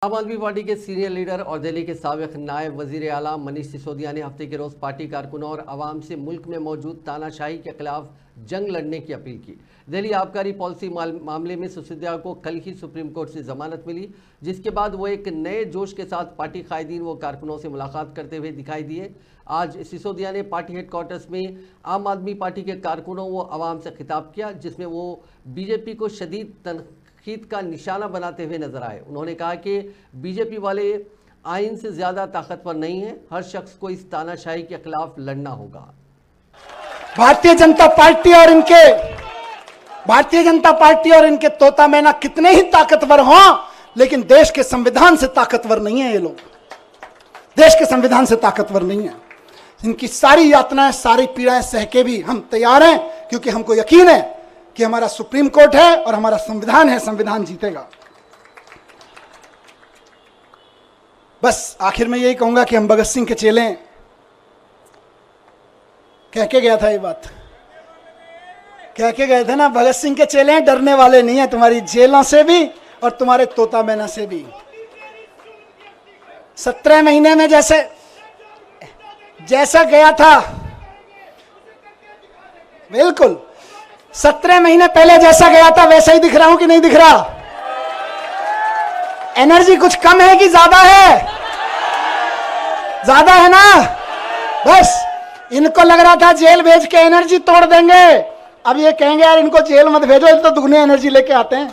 आम आदमी पार्टी के सीनियर लीडर और दिल्ली के साबिक नायब वजीर आला मनीष सिसोदिया ने हफ्ते के रोज पार्टी कारकुनों और आवाम से मुल्क में मौजूद तानाशाही के खिलाफ जंग लड़ने की अपील की। दिल्ली आबकारी पॉलिसी मामले में सिसोदिया को कल ही सुप्रीम कोर्ट से जमानत मिली, जिसके बाद वो एक नए जोश के साथ पार्टी कायदीन व कारकुनों से मुलाकात करते हुए दिखाई दिए। आज सिसोदिया ने पार्टी हेडक्वार्टर्स में आम आदमी पार्टी के कारकुनों व आवाम से खिताब किया, जिसमें वो बीजेपी को शदीद तनकीद का निशाना बनाते हुए नजर आए। उन्होंने कहा कि बीजेपी वाले आइन से ज्यादा ताकतवर नहीं है, हर शख्स को इस तानाशाही के खिलाफ लड़ना होगा। भारतीय जनता पार्टी और इनके तोता मैना कितने ही ताकतवर हों, लेकिन देश के संविधान से ताकतवर नहीं है। ये लोग देश के संविधान से ताकतवर नहीं है। इनकी सारी यातनाएं, सारी पीड़ाएं सह के भी हम तैयार हैं, क्योंकि हमको यकीन है कि हमारा सुप्रीम कोर्ट है और हमारा संविधान है, संविधान जीतेगा। बस आखिर में यही कहूंगा कि हम भगत सिंह के चेले हैं। कह के गया था ये बात, कह के गए थे ना, भगत सिंह के चेले हैं, डरने वाले नहीं है तुम्हारी जेलों से भी और तुम्हारे तोता मैना से भी। 17 महीने में जैसा गया था, बिल्कुल 17 महीने पहले जैसा गया था वैसा ही दिख रहा हूं कि नहीं दिख रहा? एनर्जी कुछ कम है कि ज्यादा है? ज्यादा है ना। बस इनको लग रहा था जेल भेज के एनर्जी तोड़ देंगे, अब ये कहेंगे यार इनको जेल मत भेजो, ये तो दुगनी एनर्जी लेके आते हैं।